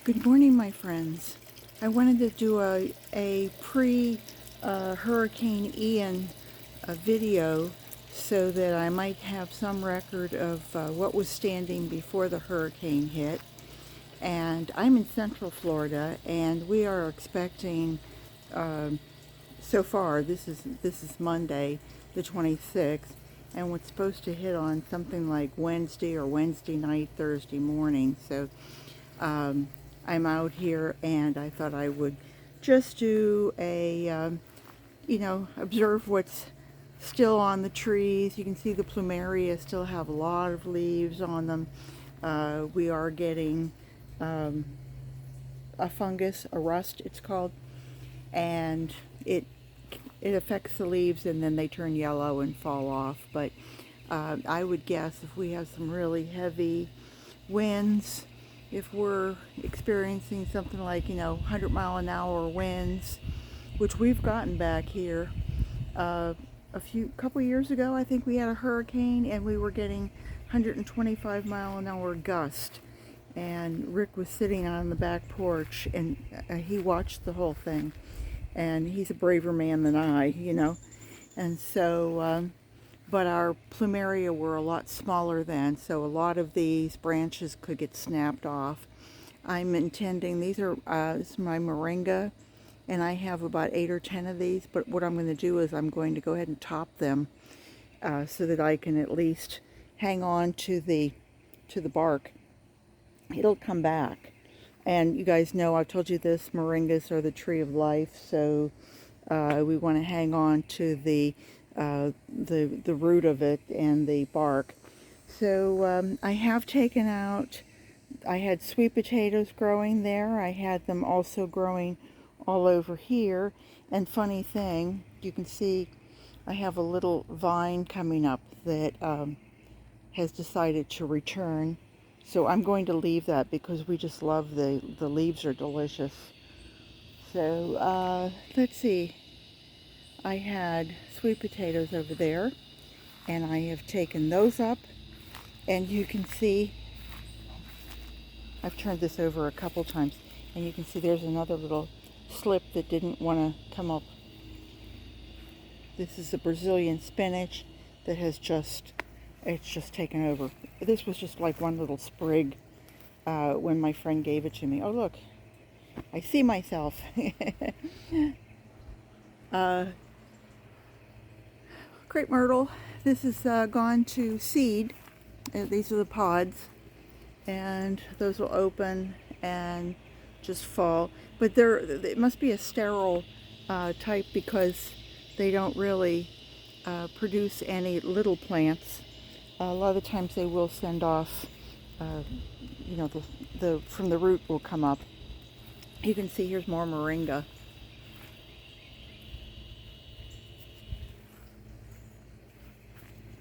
Good morning, my friends. I wanted to do a pre-Hurricane Ian video so that I might have some record of what was standing before the hurricane hit. And I'm in Central Florida, and we are expecting, so far, this is Monday, the 26th, and what's supposed to hit on something like Wednesday or Wednesday night, Thursday morning. So I'm out here, and I thought I would just do observe what's still on the trees. You can see the plumeria still have a lot of leaves on them. We are getting a fungus, a rust it's called, and it affects the leaves and then they turn yellow and fall off. But I would guess if we have some really heavy winds, if we're experiencing something like 100-mile-an-hour winds, which we've gotten back here. Couple years ago, I think we had a hurricane and we were getting 125-mile-an-hour gust. And Rick was sitting on the back porch, and he watched the whole thing. And he's a braver man than I. And so, but our plumeria were a lot smaller then, so a lot of these branches could get snapped off. I'm intending, this is my Moringa, and I have about 8 or 10 of these, but what I'm going to do is I'm going to go ahead and top them so that I can at least hang on to the bark. It'll come back. And you guys know, I've told you this, Moringas are the tree of life, so we want to hang on to the root of it and the bark. So I have taken out, I had sweet potatoes growing there. I had them also growing all over here. And funny thing, you can see I have a little vine coming up that has decided to return. So I'm going to leave that because we just love the leaves are delicious. So let's see. I had sweet potatoes over there, and I have taken those up, and you can see I've turned this over a couple times, and you can see there's another little slip that didn't want to come up. This is a Brazilian spinach that has it's just taken over. This was just like one little sprig when my friend gave it to me. Oh, look, I see myself. Crepe Myrtle, this has gone to seed. These are the pods, and those will open and just fall. But it must be a sterile type because they don't really produce any little plants. A lot of the times they will send off, from the root will come up. You can see here's more Moringa.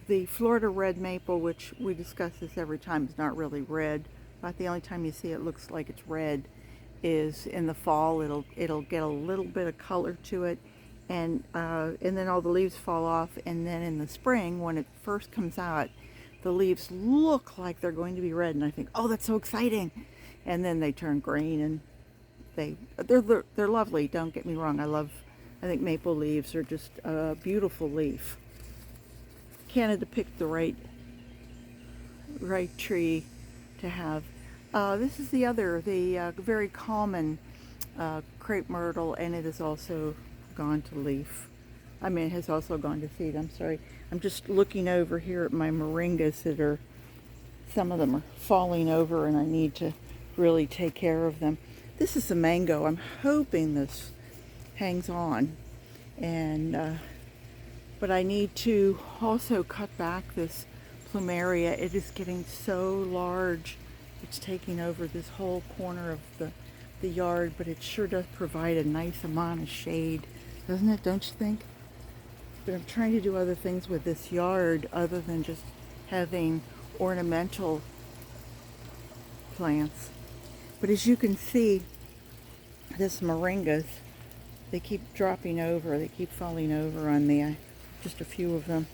The Florida red maple, which we discuss this every time, is not really red. About the only time you see it looks like it's red is in the fall. It'll get a little bit of color to it, and then all the leaves fall off. And then in the spring, when it first comes out, the leaves look like they're going to be red, and I think, oh, that's so exciting. And then they turn green, and they're lovely. Don't get me wrong. I think maple leaves are just a beautiful leaf. Canada picked the right tree to have. This is the very common Crepe Myrtle, and it has also gone to leaf. It has also gone to seed. I'm sorry. I'm just looking over here at my Moringas some of them are falling over, and I need to really take care of them. This is a mango. I'm hoping this hangs on, but I need to also cut back this plumeria. It is getting so large. It's taking over this whole corner of the yard, but it sure does provide a nice amount of shade, doesn't it? Don't you think? But I'm trying to do other things with this yard other than just having ornamental plants. But as you can see, this Moringas, they keep dropping over. They keep falling over on me. Just a few of them.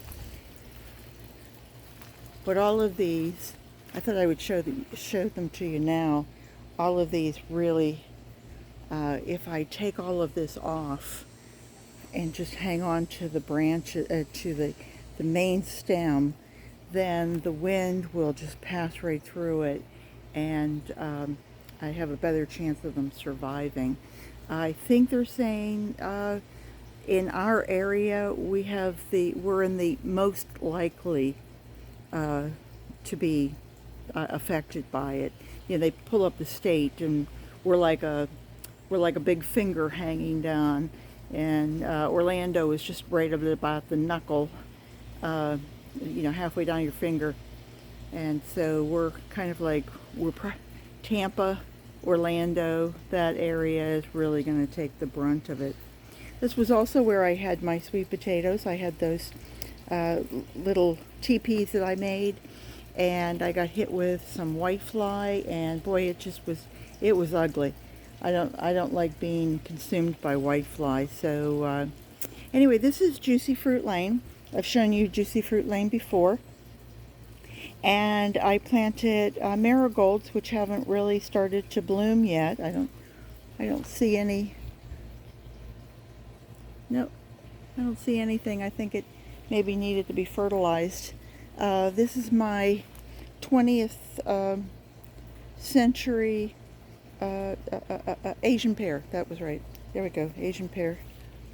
But all of these, I thought I would show them to you now. all of these really, if I take all of this off and just hang on to the branch, to the main stem, then the wind will just pass right through it, and I have a better chance of them surviving. I think they're saying in our area we're in the most likely to be affected by it. You know, they pull up the state, and we're like a big finger hanging down, and Orlando is just right up about the knuckle, halfway down your finger, and so we're kind of like Tampa, Orlando, that area is really going to take the brunt of it. This was also where I had my sweet potatoes. I had those little teepees that I made, and I got hit with some whitefly, and boy, it was ugly. I don't like being consumed by whitefly. So anyway, this is Juicy Fruit Lane. I've shown you Juicy Fruit Lane before, and I planted marigolds, which haven't really started to bloom yet. I don't see any. No, I don't see anything. I think it maybe needed to be fertilized. This is my 20th century Asian pear. That was right. There we go, Asian pear.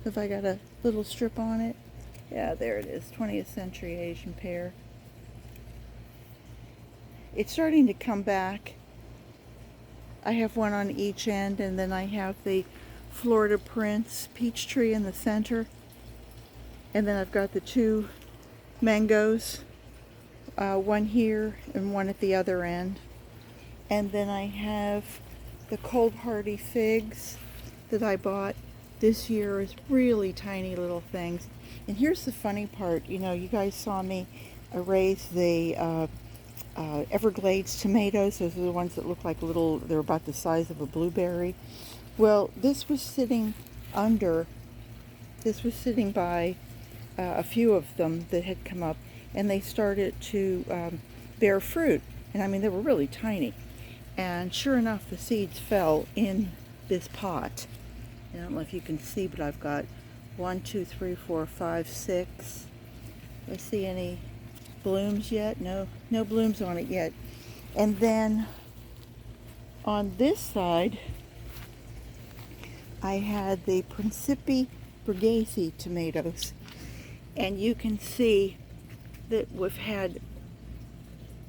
Have I got a little strip on it? Yeah, there it is, 20th century Asian pear. It's starting to come back. I have one on each end, and then I have the Florida Prince peach tree in the center. And then I've got the two mangoes, one here and one at the other end. And then I have the cold hardy figs that I bought this year as really tiny little things. And here's the funny part, you guys saw me raise the Everglades tomatoes. Those are the ones that look like they're about the size of a blueberry. Well, this was sitting by a few of them that had come up, and they started to bear fruit. And I mean, they were really tiny. And sure enough, the seeds fell in this pot. I don't know if you can see, but I've got 1, 2, 3, 4, 5, 6. Do I see any blooms yet? No blooms on it yet. And then on this side, I had the Principi Borghese tomatoes. And you can see that we've had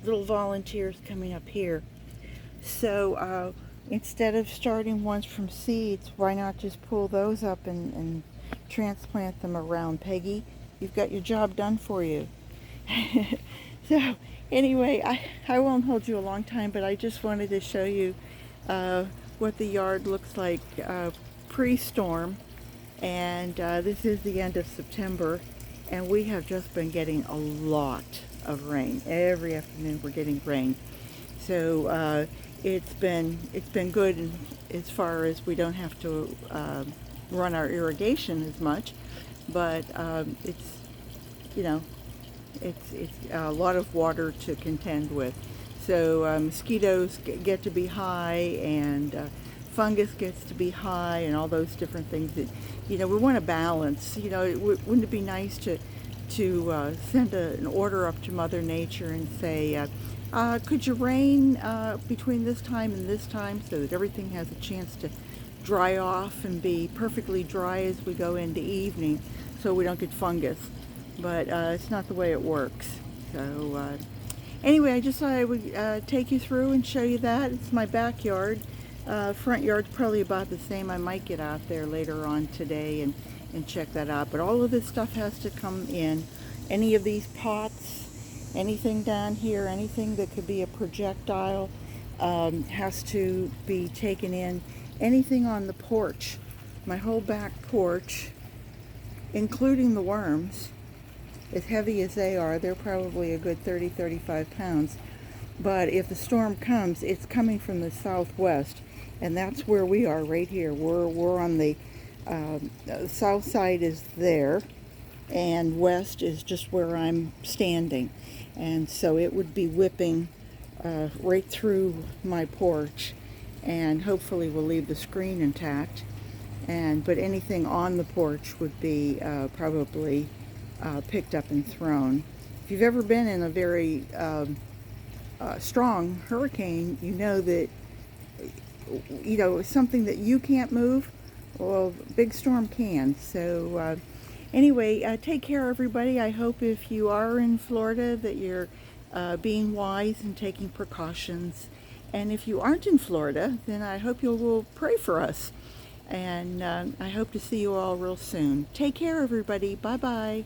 little volunteers coming up here. So instead of starting ones from seeds, why not just pull those up and transplant them around? Peggy, you've got your job done for you. So anyway, I won't hold you a long time, but I just wanted to show you what the yard looks like pre-storm. And this is the end of September, and we have just been getting a lot of rain. Every afternoon we're getting rain. So it's been good as far as we don't have to run our irrigation as much, but it's a lot of water to contend with. So mosquitoes get to be high, and fungus gets to be high, and all those different things that we want to balance. Wouldn't it be nice to send an order up to Mother Nature and say, could you rain between this time and this time, so that everything has a chance to dry off and be perfectly dry as we go into evening, so we don't get fungus. But it's not the way it works. So anyway, I just thought I would take you through and show you that. It's my backyard. Front yard's probably about the same. I might get out there later on today and check that out. But all of this stuff has to come in. Any of these pots, anything down here, anything that could be a projectile has to be taken in. Anything on the porch, my whole back porch, including the worms, as heavy as they are, they're probably a good 30-35 pounds. But if the storm comes, it's coming from the southwest, and that's where we are right here. We're on the south side is there, and west is just where I'm standing. And so it would be whipping right through my porch. and hopefully we'll leave the screen intact. But anything on the porch would be probably picked up and thrown. If you've ever been in a very strong hurricane, you know that something that you can't move, well, big storm can. So anyway, take care, everybody. I hope if you are in Florida that you're being wise and taking precautions. And if you aren't in Florida, then I hope you will pray for us. And I hope to see you all real soon. Take care, everybody. Bye-bye.